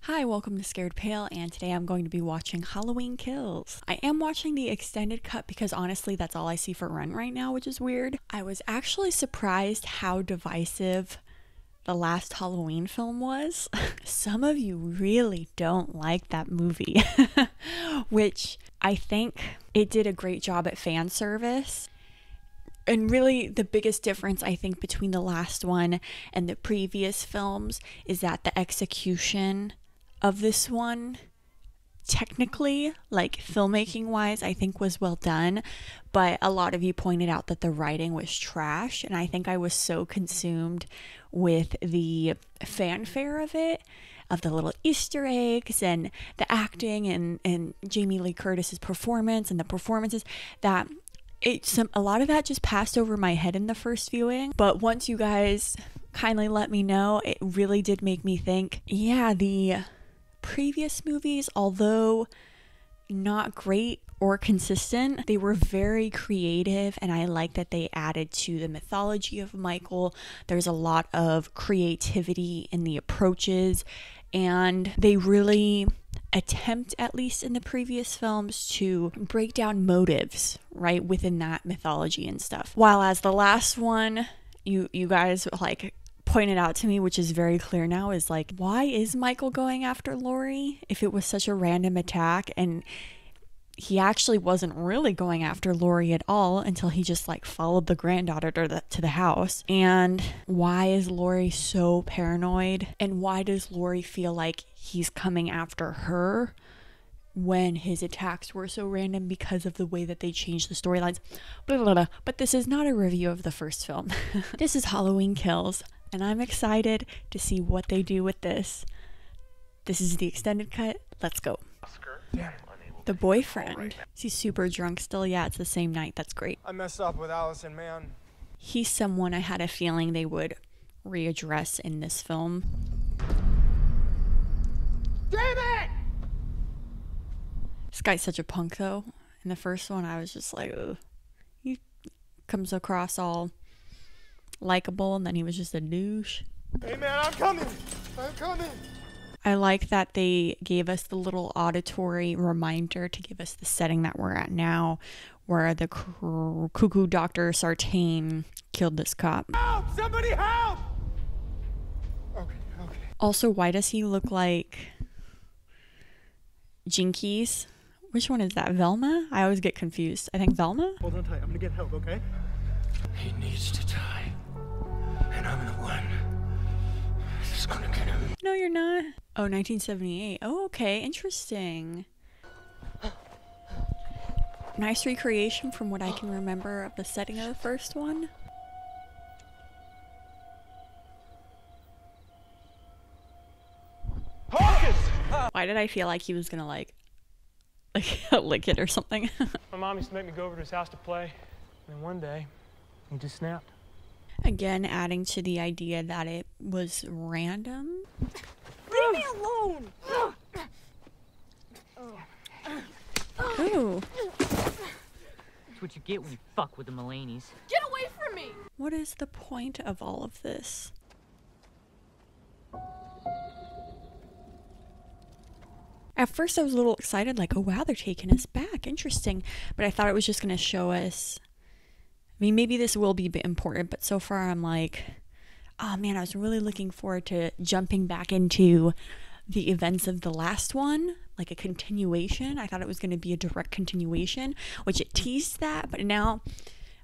Hi, welcome to Scared Pale, and today I'm going to be watching Halloween Kills. I am watching the extended cut because honestly that's all I see for rent right now, which is weird. I was actually surprised how divisive the last Halloween film was. Some of you really don't like that movie, which I think it did a great job at fan service. And really, the biggest difference, I think, between the last one and the previous films is that the execution of this one, technically, like filmmaking wise, I think was well done. But a lot of you pointed out that the writing was trash. And I think I was so consumed with the fanfare of it, of the little Easter eggs and the acting and Jamie Lee Curtis's performance and the performances that a lot of that just passed over my head in the first viewing. But once you guys kindly let me know, it really did make me think, yeah, the previous movies, although not great or consistent, they were very creative, and I like that they added to the mythology of Michael. There's a lot of creativity in the approaches, and they really attempt, at least in the previous films, to break down motives right within that mythology and stuff. While as the last one, you guys like pointed out to me, which is very clear now, is like, why is Michael going after Laurie if it was such a random attack? And he actually wasn't really going after Laurie at all until he just like followed the granddaughter to the house. And why is Laurie so paranoid? And why does Laurie feel like he's coming after her when his attacks were so random because of the way that they changed the storylines? But this is not a review of the first film. This is Halloween Kills, and I'm excited to see what they do with this. This is the extended cut. Let's go. The boyfriend. Is he super drunk still? Yeah, it's the same night. That's great. I messed up with Allison, man. He's someone I had a feeling they would readdress in this film. Damn it! This guy's such a punk, though. In the first one, I was just like, ugh. He comes across all likable, and then he was just a douche. Hey, man, I'm coming. I'm coming. I like that they gave us the little auditory reminder to give us the setting that we're at now, where the cuckoo Dr. Sartain killed this cop. Help! Somebody help! Okay. Also, why does he look like Jinkies? Which one is that? Velma? I always get confused. I think Velma? Hold on tight. I'm gonna get help, okay? He needs to die. And I'm the one that's gonna get him. No, you're not. Oh, 1978. Oh, okay. Interesting. Nice recreation from what I can remember of the setting of the first one. Hawkins! Why did I feel like he was gonna like lick it or something? My mom used to make me go over to his house to play. And then one day, he just snapped. Again, adding to the idea that it was random. Leave me alone! Ooh. That's what you get when you fuck with the Mulaney's. Get away from me! What is the point of all of this? At first I was a little excited, like, oh wow, they're taking us back. Interesting. But I thought it was just going to show us... I mean, maybe this will be important, but so far I'm like, oh man, I was really looking forward to jumping back into the events of the last one, like a continuation. I thought it was going to be a direct continuation, which it teased that, but now,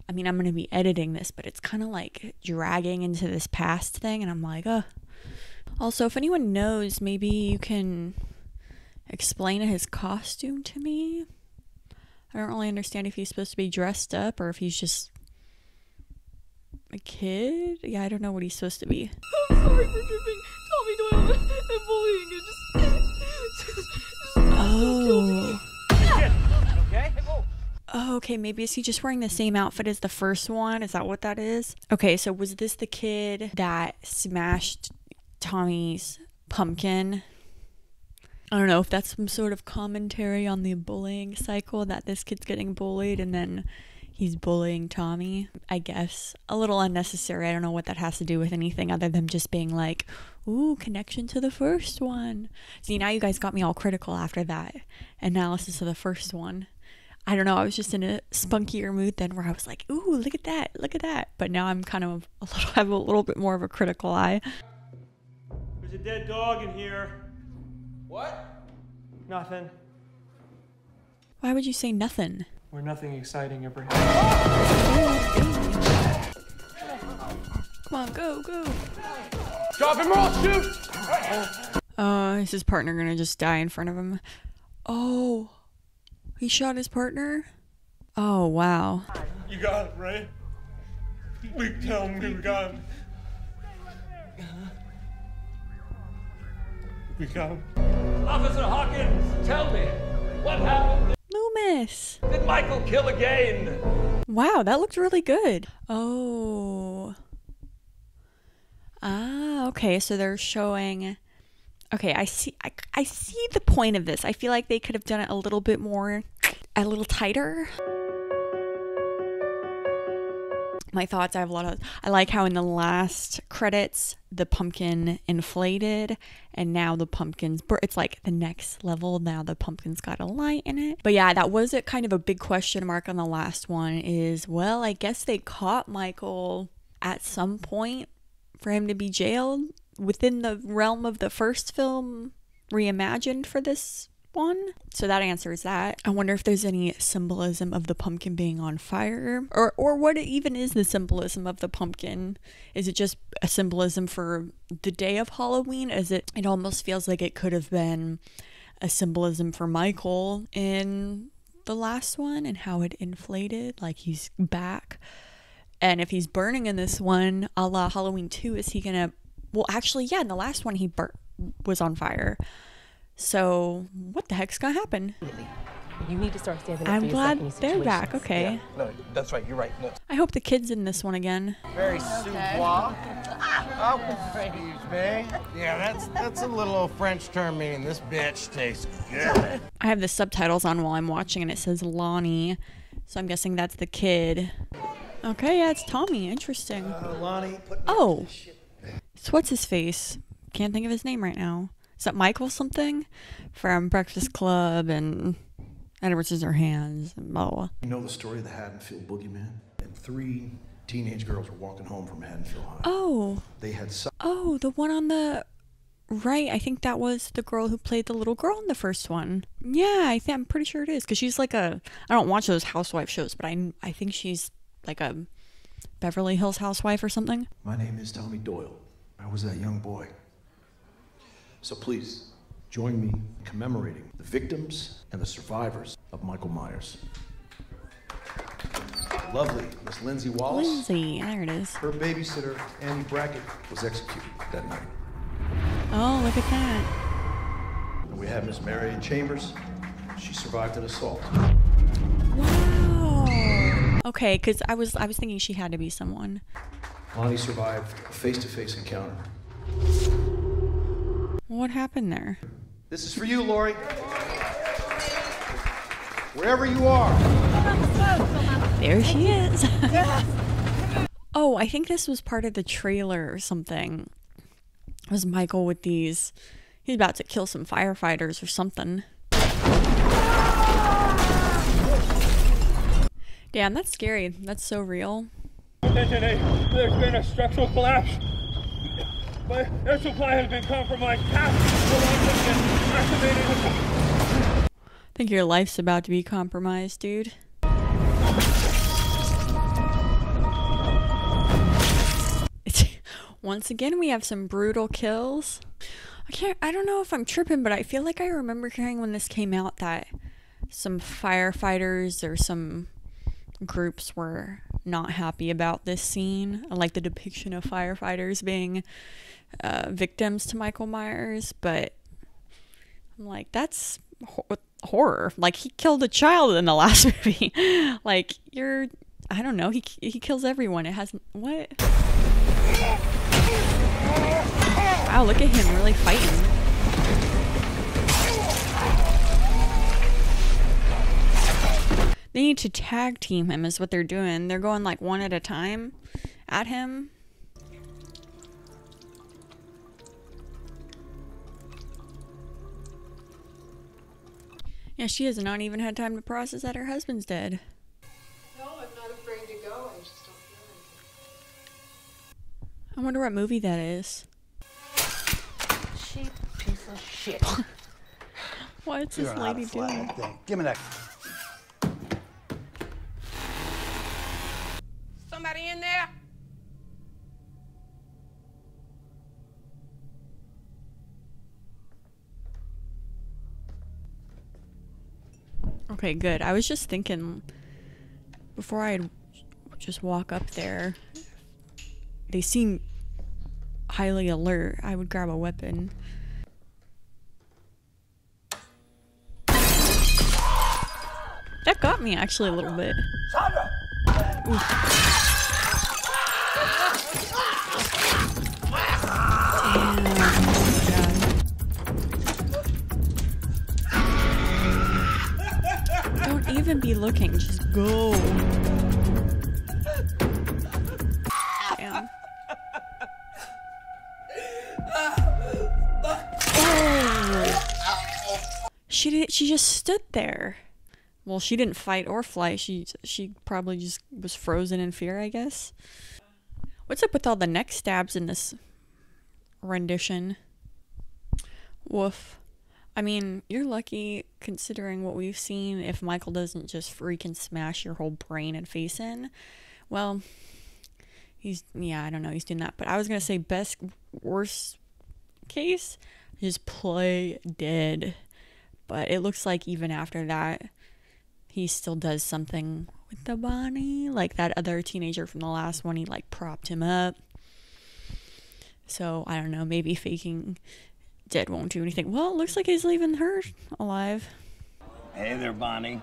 I mean, I'm going to be editing this, but it's kind of like dragging into this past thing, and I'm like, oh. Also, if anyone knows, maybe you can explain his costume to me. I don't really understand if he's supposed to be dressed up or if he's just a kid. Yeah, I don't know what he's supposed to be. I'm sorry for tripping Tommy Doyle and bullying and Oh. Okay? Oh, okay, maybe is he just wearing the same outfit as the first one? Is that what that is? Okay, so was this the kid that smashed Tommy's pumpkin? I don't know if that's some sort of commentary on the bullying cycle, that this kid's getting bullied and then he's bullying Tommy, I guess. A little unnecessary. I don't know what that has to do with anything other than just being like, ooh, connection to the first one. See, now you guys got me all critical after that analysis of the first one. I don't know, I was just in a spunkier mood then where I was like, ooh, look at that. But now I'm kind of have a little bit more of a critical eye. There's a dead dog in here. What? Nothing. Why would you say nothing? Where nothing exciting ever happened. Come on, go. Drop him off, shoot! Is his partner gonna just die in front of him? Oh, he shot his partner? Oh, wow. You got him, right? We tell me we got him. We got him. Officer Hawkins, tell me, what happened? Loomis! Did Michael kill again? Wow, that looked really good. Oh. Ah, okay, so they're showing... Okay, I see the point of this. I feel like they could have done it a little bit more, a little tighter. My thoughts, I like how in the last credits, the pumpkin inflated, and now the pumpkin's, it's like the next level, now the pumpkin's got a light in it. But yeah, that was kind of a big question mark on the last one is, well, I guess they caught Michael at some point for him to be jailed within the realm of the first film reimagined for this one. So that answers that. I wonder if there's any symbolism of the pumpkin being on fire, or what even is the symbolism of the pumpkin? Is it just a symbolism for the day of Halloween? It almost feels like it could have been a symbolism for Michael in the last one and how it inflated, like he's back. And if he's burning in this one, a la Halloween 2, is he gonna... Well, actually, yeah, in the last one, he was on fire. So, what the heck's gonna happen? You need to start standing up I'm for yourself in glad these they're back, situations. okay. Yeah, no, that's right, you're right. No. I hope the kid's in this one again. Very sous-bois. Oh, excuse me. Yeah, that's a little French term meaning this bitch tastes good. I have the subtitles on while I'm watching, and it says Lonnie. So I'm guessing that's the kid. Okay, yeah, it's Tommy. Interesting. Lonnie, Oh! So what's his face? Can't think of his name right now. Is that Michael something? From Breakfast Club and Edward Scissorhands and blah, blah. You know the story of the Haddonfield Boogeyman? And 3 teenage girls were walking home from Haddonfield High. Oh! They had Oh, the one on the right. I think that was the girl who played the little girl in the first one. Yeah, I'm pretty sure it is. Because she's like I don't watch those housewife shows, but I think she's like a Beverly Hills housewife or something. My name is Tommy Doyle. I was that young boy. So please, join me in commemorating the victims and the survivors of Michael Myers. Lovely Miss Lindsay Wallace. Lindsay, there it is. Her babysitter, Annie Brackett, was executed that night. Oh, look at that. And we have Miss Marion Chambers. She survived an assault. Wow. Okay, because I was thinking she had to be someone. Lonnie survived a face-to-face encounter. What happened there? This is for you, Lori. Wherever you are. There she is. Oh, I think this was part of the trailer or something. It was Michael with these... He's about to kill some firefighters or something. Damn, that's scary. That's so real. Attention, there's been a structural collapse. My air supply has been compromised. Half the lines have been activated. I think your life's about to be compromised, dude. Once again, we have some brutal kills. I don't know if I'm tripping, but I feel like I remember hearing when this came out that some firefighters or some groups were not happy about this scene, like the depiction of firefighters being victims to Michael Myers. But I'm like, that's horror. Like, he killed a child in the last movie. Like, I don't know, he kills everyone. It hasn't... What? Wow, look at him really fighting. They need to tag team him is what they're doing. They're going like one at a time at him. Yeah, she has not even had time to process that her husband's dead. No, I'm not afraid to go. I just don't feel like it. I wonder what movie that is. Cheap piece of shit. What's this lady doing? Give me that. Somebody in there? Okay, good. I was just thinking before I'd just walk up there, they seem highly alert. I would grab a weapon. That got me actually a little bit. Don't even be looking, just go. Damn. Oh. She just stood there. Well, she didn't fight or flight. She probably just was frozen in fear, I guess. What's up with all the neck stabs in this rendition? Woof. I mean, you're lucky considering what we've seen. If Michael doesn't just freaking smash your whole brain and face in, well, I don't know, he's doing that. But I was gonna say worst case, just play dead. But it looks like even after that, he still does something with the Bonnie, like that other teenager from the last one. He like propped him up. So I don't know, maybe faking dead won't do anything. Well, it looks like he's leaving her alive. Hey there, Bonnie.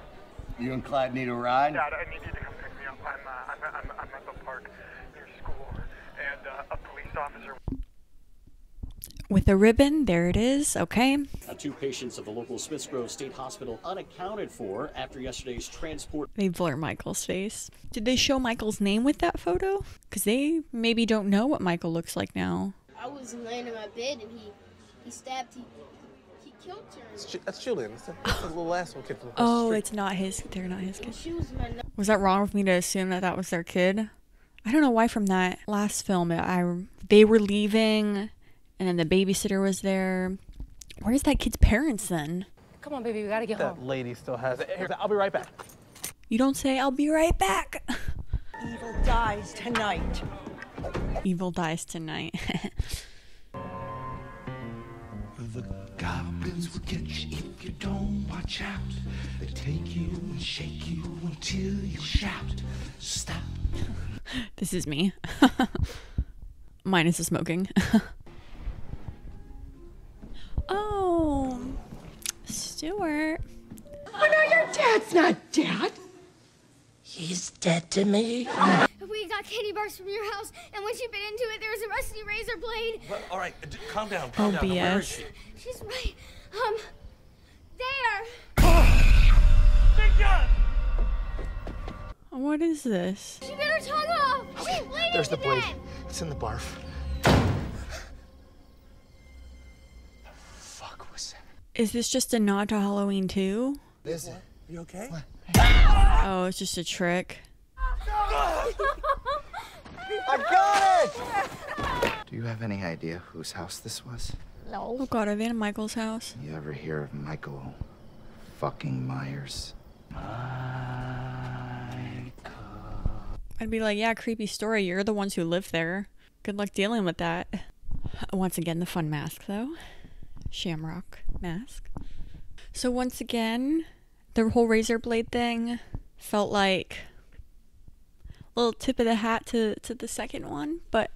You and Clyde need a ride? Dad, I need you to come pick me up. I'm at the park near school, and a police officer. With a ribbon, there it is. Okay. 2 patients of the local Smiths Grove State Hospital unaccounted for after yesterday's transport. They blur Michael's face. Did they show Michael's name with that photo? Because they maybe don't know what Michael looks like now. I was laying in my bed and he stabbed, he killed her. That's Julian. That's the little asshole kid from the Oh, street. it's not his. They're not his kid. She was my Was that wrong with me to assume that was their kid? I don't know why from that last film they were leaving and then the babysitter was there. Where's that kid's parents then? Come on, baby, we gotta get home. That lady still has it. Here, I'll be right back. You don't say, I'll be right back. Evil dies tonight. Evil dies tonight. The goblins will get you if you don't watch out. They take you and shake you until you shout, stop. This is me. Minus the smoking. Oh, Stuart. Oh no, your dad's not dead. He's dead to me. We got candy bars from your house, and when she bit into it, there was a rusty razor blade. Well, all right, calm down. Oh, Calm down. BS. Where is she? She's right, there. Big John! What is this? She bit her tongue off. She's bleeding There's the to blade. death. It's in the barf. Fuck was that? Is this just a nod to Halloween 2? Is it? You okay? What? Oh, it's just a trick. I got it! Do you have any idea whose house this was? No. Oh god, are they in Michael's house? You ever hear of Michael fucking Myers? I'd be like, yeah, creepy story. You're the ones who live there. Good luck dealing with that. Once again, the fun mask, though. Shamrock mask. So once again, the whole razor blade thing felt like a little tip of the hat to the second one, but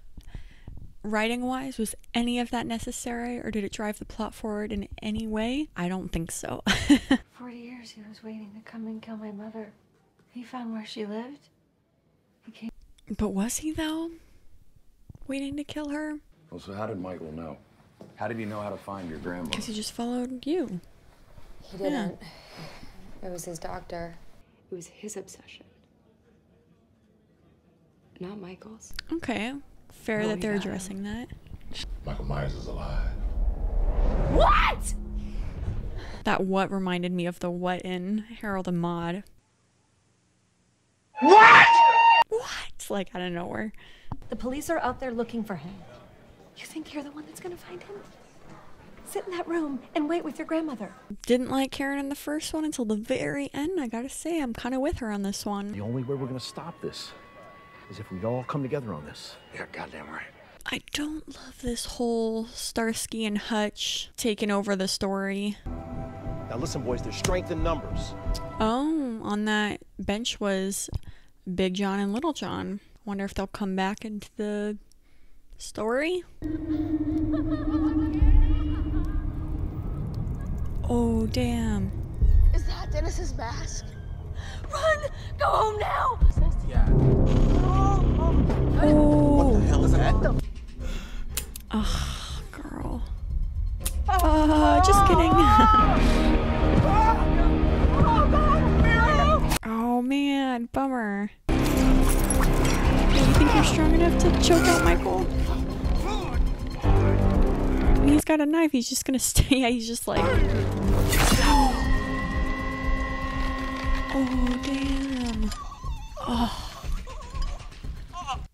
writing-wise, was any of that necessary, or did it drive the plot forward in any way? I don't think so. 40 years he was waiting to come and kill my mother. He found where she lived. He came. But was he, though? Waiting to kill her? Well, so how did Michael know? How did he know how to find your grandma? Because he just followed you. He didn't. It was his doctor. It was his obsession, not Michael's. Okay. Fair Oh, that they're yeah. addressing that. Michael Myers is alive. What? That what reminded me of the what in Harold and Maude. What? What? Like out of nowhere. The police are out there looking for him. You think you're the one that's gonna find him? Sit in that room and wait with your grandmother. Didn't like Karen in the first one until the very end. I gotta say, I'm kind of with her on this one. The only way we're gonna stop this is if we all come together on this. Yeah, goddamn right. I don't love this whole Starsky and Hutch taking over the story. Now listen, boys, there's strength in numbers. Oh, on that bench was Big John and Little John. Wonder if they'll come back into the story. Oh, damn. Is that Dennis's mask? Run! Go home now! Yeah. Oh. What the hell is that? Ugh, girl. Just kidding. Oh man, bummer. Hey, you think you're strong enough to choke out Michael? I mean, he's got a knife, he's just gonna stay. Yeah, he's just like. Oh, damn.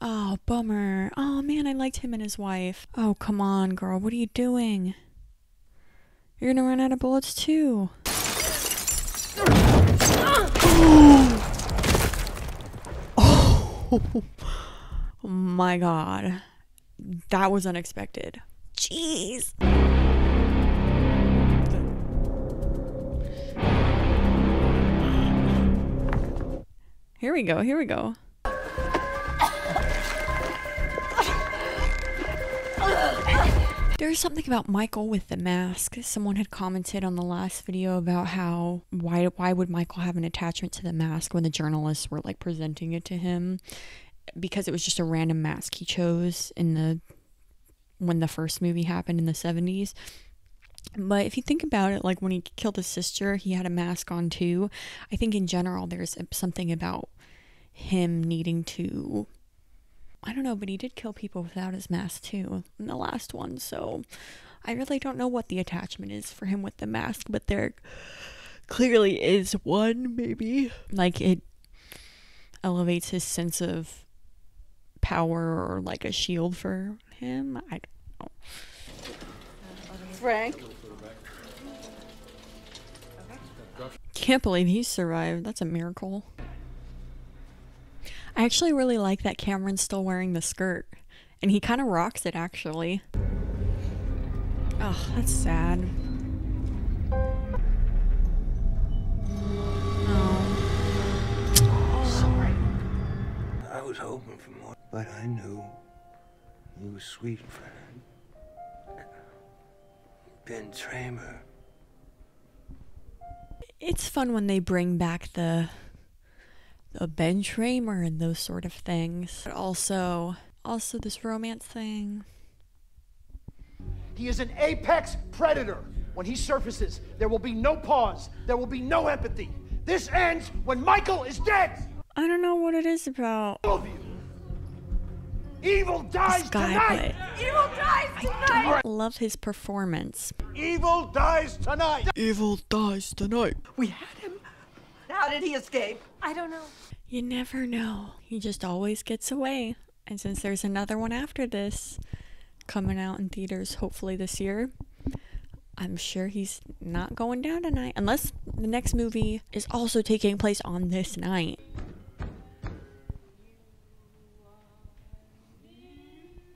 Oh, bummer. Oh, man, I liked him and his wife. Oh, come on, girl. What are you doing? You're gonna run out of bullets, too. Oh, my God. That was unexpected. Jeez. Here we go, here we go. There's something about Michael with the mask. Someone had commented on the last video about how why would Michael have an attachment to the mask when the journalists were like presenting it to him, because it was just a random mask he chose when the first movie happened in the 70s. But if you think about it, like when he killed his sister, he had a mask on too. I think in general there's something about him needing to, I don't know, but he did kill people without his mask too in the last one. So I really don't know what the attachment is for him with the mask, but there clearly is one, maybe. Like it elevates his sense of power or like a shield for him. I don't know. Frank? Can't believe he survived. That's a miracle. I actually really like that Cameron's still wearing the skirt. And he kind of rocks it, actually. Oh, that's sad. Oh. Sorry. I was hoping for more, but I knew you were sweet, friend. Ben Tramer. It's fun when they bring back the Ben Tramer and those sort of things. But also this romance thing. He is an apex predator. When he surfaces, there will be no pause. There will be no empathy. This ends when Michael is dead. I don't know what it is about all of you. Evil dies tonight. Evil dies tonight. I love his performance. Evil dies tonight. Evil dies tonight. We had him. How did he escape? I don't know. You never know. He just always gets away. And since there's another one after this coming out in theaters hopefully this year, I'm sure he's not going down tonight. Unless the next movie is also taking place on this night.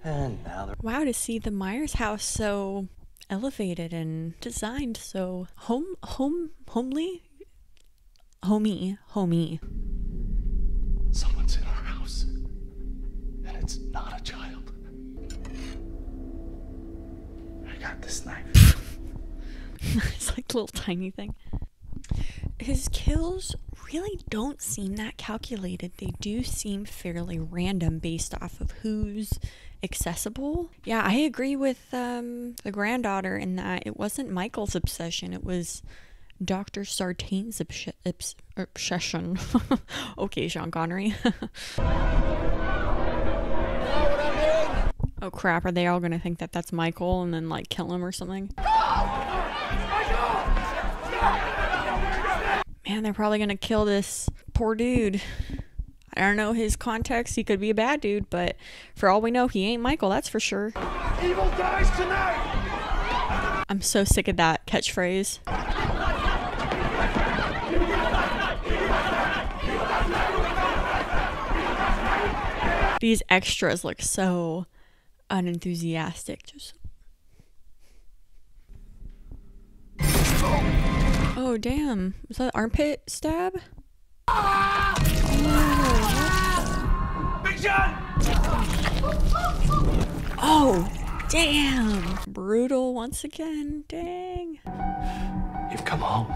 And now Wow, to see the Myers house so elevated and designed so homey. Someone's in our house, and it's not a child. I got this knife. It's like a little tiny thing. His kills really don't seem that calculated. They do seem fairly random based off of who's accessible. Yeah, I agree with the granddaughter in that it wasn't Michael's obsession. It was Dr. Sartain's obsession. Okay, Sean Connery. Oh crap, are they all gonna think that that's Michael and then like kill him or something? Man, they're probably gonna kill this poor dude. I don't know his context, he could be a bad dude, but for all we know, he ain't Michael, that's for sure. Evil dies tonight! I'm so sick of that catchphrase. These extras look so unenthusiastic. Just oh damn, was that an armpit stab? Big John! Oh damn, brutal once again. Dang, You've come home.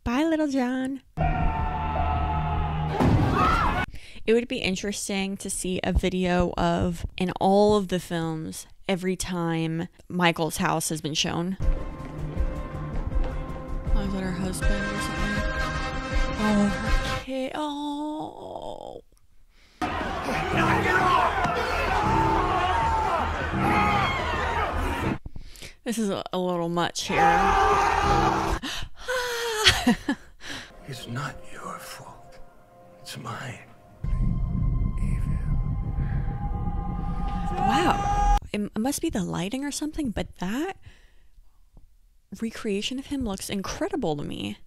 bye Little John. It would be interesting to see a video of, in all of the films, every time Michael's house has been shown. Oh, is that her husband or something? Oh, her kid. Oh. This is a little much here. It's not your fault. It's mine. Wow. It must be the lighting or something, but that recreation of him looks incredible to me.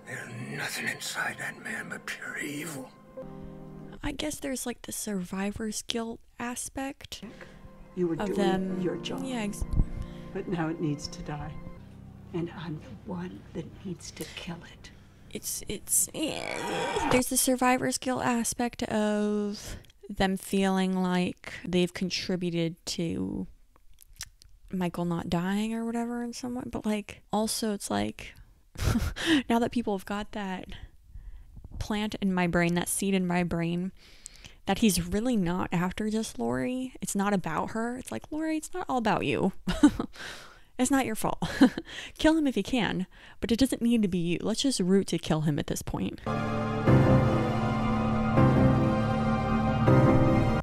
There's nothing inside that man but pure evil. I guess there's like the survivor's guilt aspect You were of doing them. your job. Yeah, But now it needs to die. And I'm the one that needs to kill it. There's the survivor's guilt aspect of them feeling like they've contributed to Michael not dying or whatever in some way, but like also it's like now that people have got that plant in my brain, that seed in my brain, that he's really not after just Lori. It's not about her. It's like, Lori, it's not all about you. It's not your fault. Kill him if you can, but it doesn't need to be you. Let's just root to kill him at this point.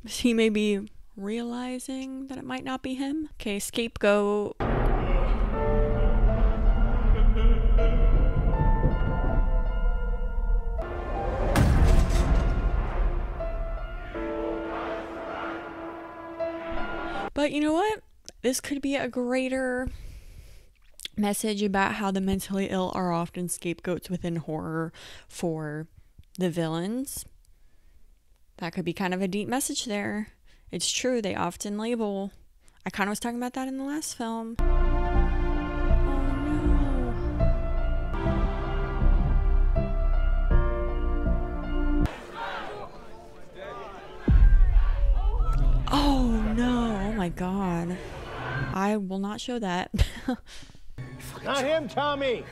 He may be realizing that it might not be him. Okay, scapegoat. But you know what? This could be a greater message about how the mentally ill are often scapegoats within horror for the villains. That could be kind of a deep message there. It's true, they often label. I kind of was talking about that in the last film. Oh no, oh my god. I will not show that. Not him, Tommy!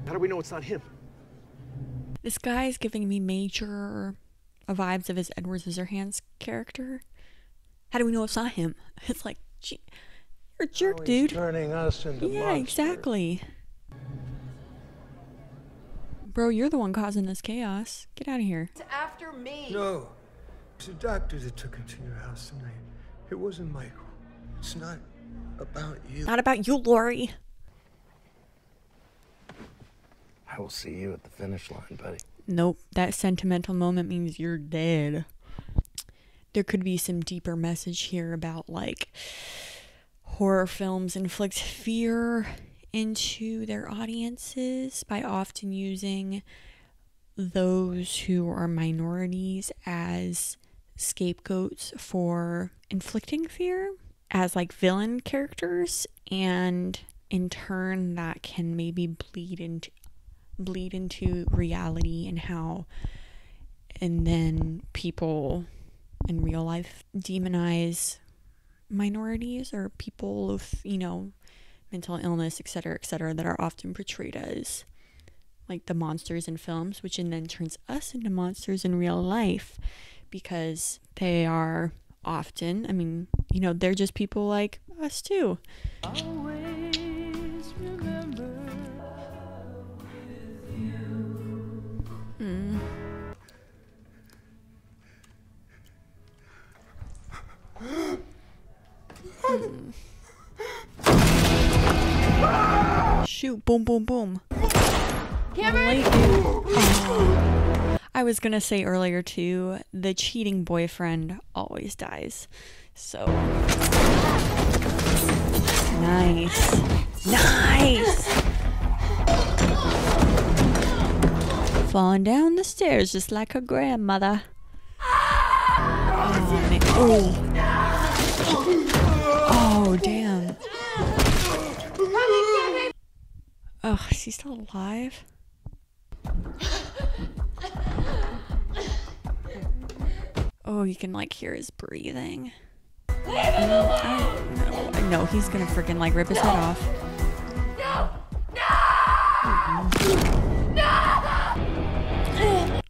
How do we know it's not him? This guy is giving me major vibes of his Edward Scissorhands character. How do we know it's not him? It's like, gee, you're a jerk, dude. Turning us into Yeah, exactly. Bro, you're the one causing this chaos. Get out of here. It's after me. No. It's the doctor that took him to your house tonight. It wasn't Michael. It's not about you. Not about you, Lori. I will see you at the finish line, buddy. Nope, that sentimental moment means you're dead. There could be some deeper message here about like horror films inflict fear into their audiences by often using those who are minorities as scapegoats for inflicting fear as like villain characters, and in turn that can maybe bleed into reality and how, and then people in real life demonize minorities or people of, you know, mental illness, etc., that are often portrayed as like the monsters in films, which then turns us into monsters in real life because they are often, I mean, you know, they're just people like us too. Shoot, boom, boom, boom. Cameron! Oh. I was gonna say earlier too, the cheating boyfriend always dies. So nice. Nice! Falling down the stairs just like her grandmother. Oh, man. Oh, damn. Oh, is he still alive? Oh, you can like hear his breathing. No, he's gonna freaking like rip his head off. No!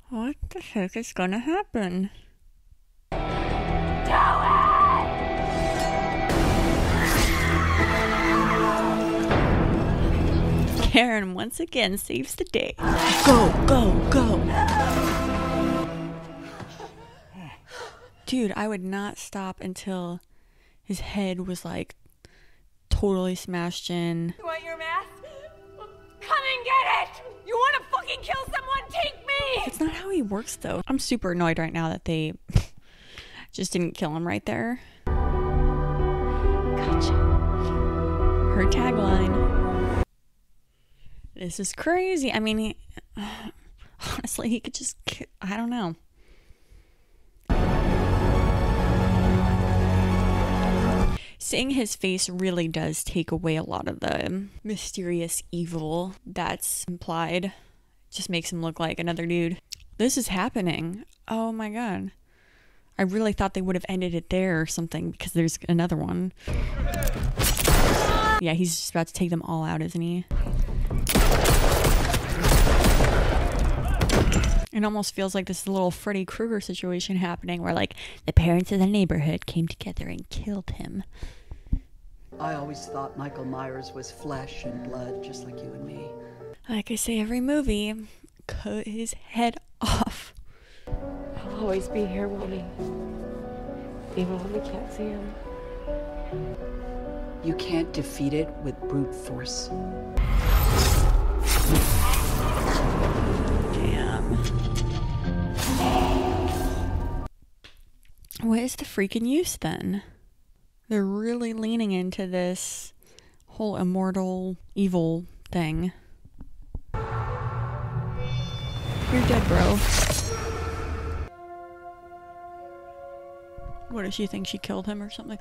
What the heck is gonna happen? Karen once again saves the day. Go, go, go. Dude, I would not stop until his head was like totally smashed in. You want your mask? Come and get it! You want to fucking kill someone? Take me! That's not how he works though. I'm super annoyed right now that they just didn't kill him right there. Gotcha. Her tagline. This is crazy. I mean, honestly, he could just, I don't know. Seeing his face really does take away a lot of the mysterious evil that's implied. Just makes him look like another dude. This is happening. Oh my god. I really thought they would have ended it there or something because there's another one. Yeah, he's just about to take them all out, isn't he? It almost feels like this little Freddy Krueger situation happening where like the parents of the neighborhood came together and killed him. I always thought Michael Myers was flesh and blood, just like you and me. Like I say every movie, cut his head off. He'll always be here, won't he? Even when we can't see him. You can't defeat it with brute force. Damn. What is the freaking use then? They're really leaning into this whole immortal evil thing. You're dead, bro. What does she think? She killed him or something?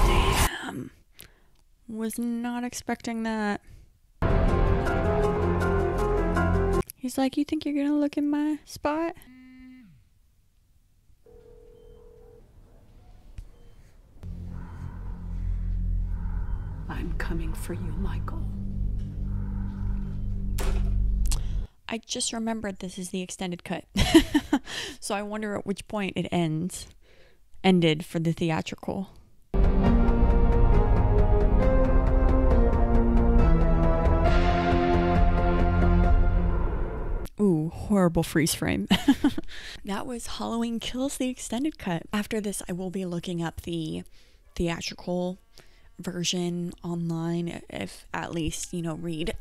Damn. Was not expecting that. He's like, you think you're gonna look in my spot? I'm coming for you, Michael. I just remembered this is the extended cut. So I wonder at which point it ended for the theatrical. Ooh, horrible freeze frame. That was Halloween Kills, the extended cut. After this, I will be looking up the theatrical version online, if at least, you know, read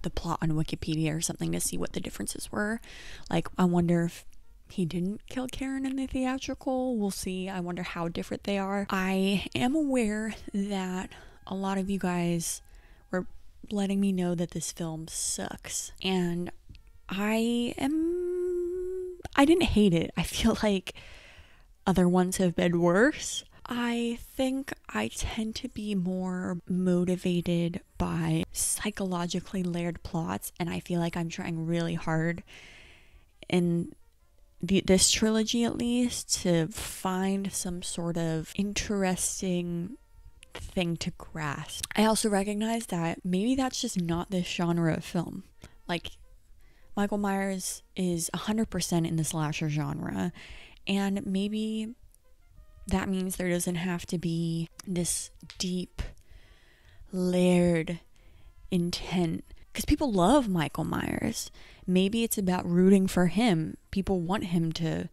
the plot on Wikipedia or something to see what the differences were. Like, I wonder if he didn't kill Karen in the theatrical. We'll see. I wonder how different they are. I am aware that a lot of you guys were letting me know that this film sucks, and I didn't hate it. I feel like other ones have been worse. I think I tend to be more motivated by psychologically layered plots, and I feel like I'm trying really hard in this trilogy at least to find some sort of interesting thing to grasp. I also recognize that maybe that's just not this genre of film. Like, Michael Myers is 100% in the slasher genre, And maybe that means there doesn't have to be this deep, layered intent. Because people love Michael Myers. Maybe it's about rooting for him. People want him to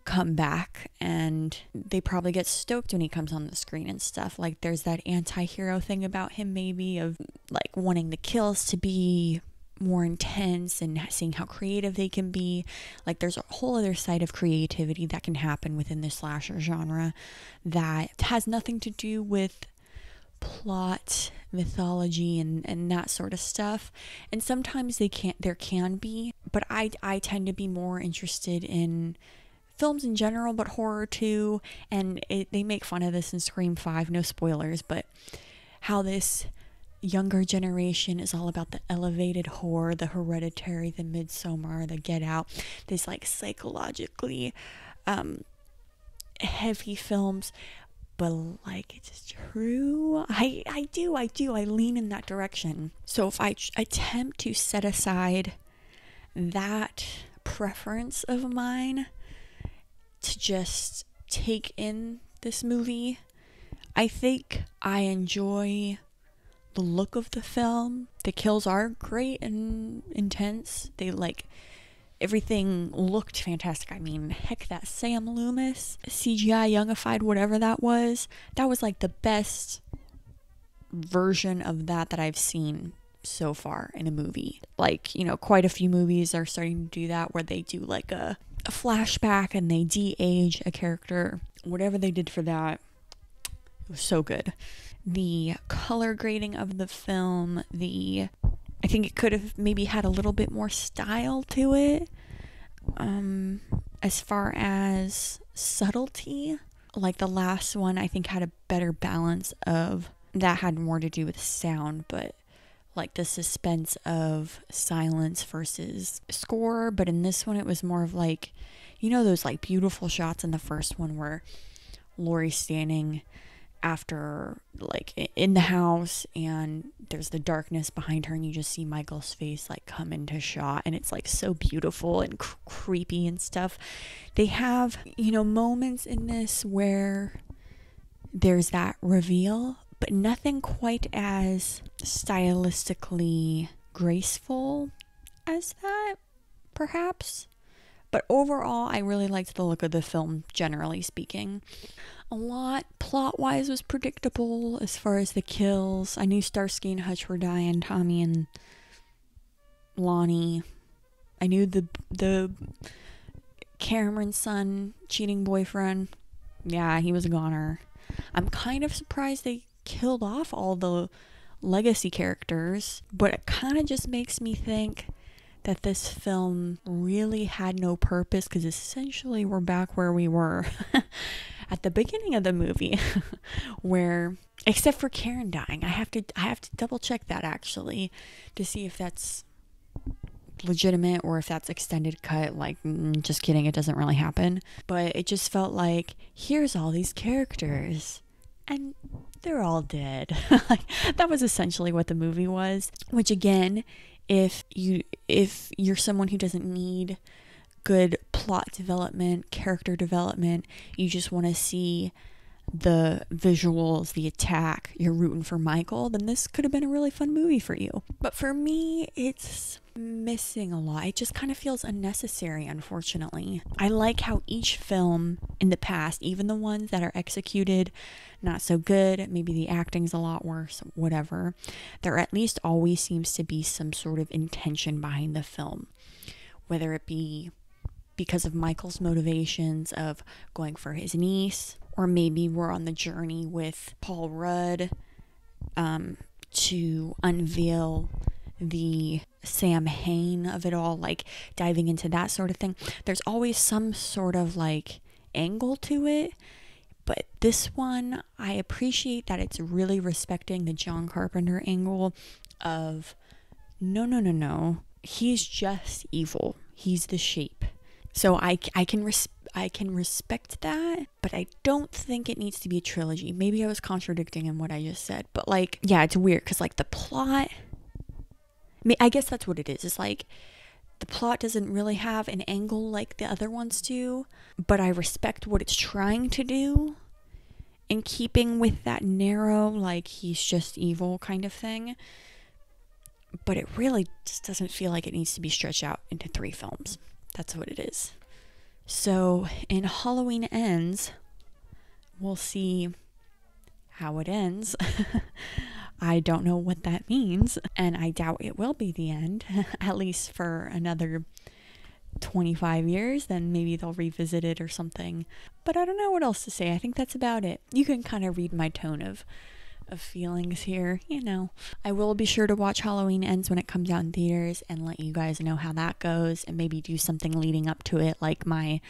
come back, and they probably get stoked when he comes on the screen and stuff. Like, there's that anti-hero thing about him, maybe, of like wanting the kills to be more intense and seeing how creative they can be. Like, there's a whole other side of creativity that can happen within the slasher genre that has nothing to do with plot, mythology, and that sort of stuff. And sometimes there can be, but I tend to be more interested in films in general, but horror too. And they make fun of this in Scream 5, no spoilers, but how this younger generation is all about the elevated horror, the Hereditary, the Midsommar, the Get Out, this like psychologically heavy films. But like, it's true. I do. I lean in that direction. So if I attempt to set aside that preference of mine to just take in this movie, I think I enjoy the look of the film. The kills are great and intense. They like, everything looked fantastic. I mean, heck, that Sam Loomis CGI youngified whatever that was like the best version of that I've seen so far in a movie. Like, you know, quite a few movies are starting to do that, where they do like a flashback and they de-age a character. Whatever they did for that, it was so good. The color grading of the film, I think it could have maybe had a little bit more style to it. As far as subtlety, like the last one, I think had a better balance of, that had more to do with sound, but like the suspense of silence versus score. But in this one, it was more of like, you know, those like beautiful shots in the first one where Laurie's standing after, like, in the house, and there's the darkness behind her, and you just see Michael's face like come into shot, and it's like so beautiful and creepy and stuff. They have, you know, moments in this where there's that reveal, but nothing quite as stylistically graceful as that, perhaps. But overall, I really liked the look of the film, generally speaking. A lot, plot-wise, was predictable as far as the kills. I knew Starsky and Hutch were dying, Tommy and Lonnie. I knew the Cameron's son, cheating boyfriend, yeah, he was a goner. I'm kind of surprised they killed off all the legacy characters, but it kind of just makes me think that this film really had no purpose, because essentially we're back where we were at the beginning of the movie, where, except for Karen dying, I have to double check that actually to see if that's legitimate or if that's extended cut. Like, just kidding, it doesn't really happen. But it just felt like, here's all these characters and they're all dead. Like, that was essentially what the movie was, which again, if you're someone who doesn't need good plot development, character development, you just want to see the visuals, the attack, you're rooting for Michael, then this could have been a really fun movie for you. But for me, it's missing a lot. It just kind of feels unnecessary, unfortunately. I like how each film in the past, even the ones that are executed not so good, maybe the acting's a lot worse, whatever, there at least always seems to be some sort of intention behind the film, whether it be because of Michael's motivations of going for his niece, or maybe we're on the journey with Paul Rudd to unveil the Sam Hain of it all, like diving into that sort of thing. There's always some sort of like angle to it, but this one, I appreciate that it's really respecting the John Carpenter angle of no, he's just evil, he's the Shape. So I can respect that, but I don't think it needs to be a trilogy. Maybe I was contradicting in what I just said, but like, yeah, it's weird because like the plot, I guess that's what it is. It's like The plot doesn't really have an angle like the other ones do, but I respect what it's trying to do in keeping with that narrow, like, he's just evil kind of thing. But it really just doesn't feel like it needs to be stretched out into 3 films. That's what it is. So in Halloween Ends, we'll see how it ends. I don't know what that means, and I doubt it will be the end, at least for another 25 years. Then maybe they'll revisit it or something. But I don't know what else to say. I think that's about it. You can kind of read my tone of feelings here, you know. I will be sure to watch Halloween Ends when it comes out in theaters and let you guys know how that goes, and maybe do something leading up to it, like my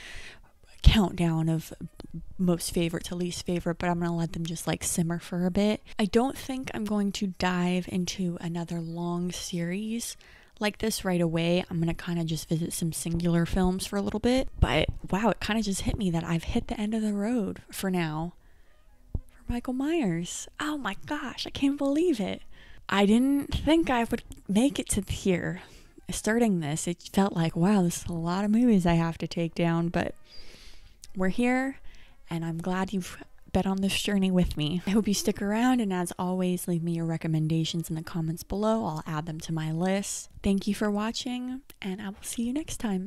countdown of most favorite to least favorite, but I'm gonna let them just like simmer for a bit. I don't think I'm going to dive into another long series like this right away. I'm gonna kind of just visit some singular films for a little bit. But wow, it kind of just hit me that I've hit the end of the road for now for Michael Myers. Oh my gosh, I can't believe it. I didn't think I would make it to here. Starting this, it felt like, wow, this is a lot of movies I have to take down, but we're here, and I'm glad you've been on this journey with me. I hope you stick around, and as always, leave me your recommendations in the comments below. I'll add them to my list. Thank you for watching, and I will see you next time.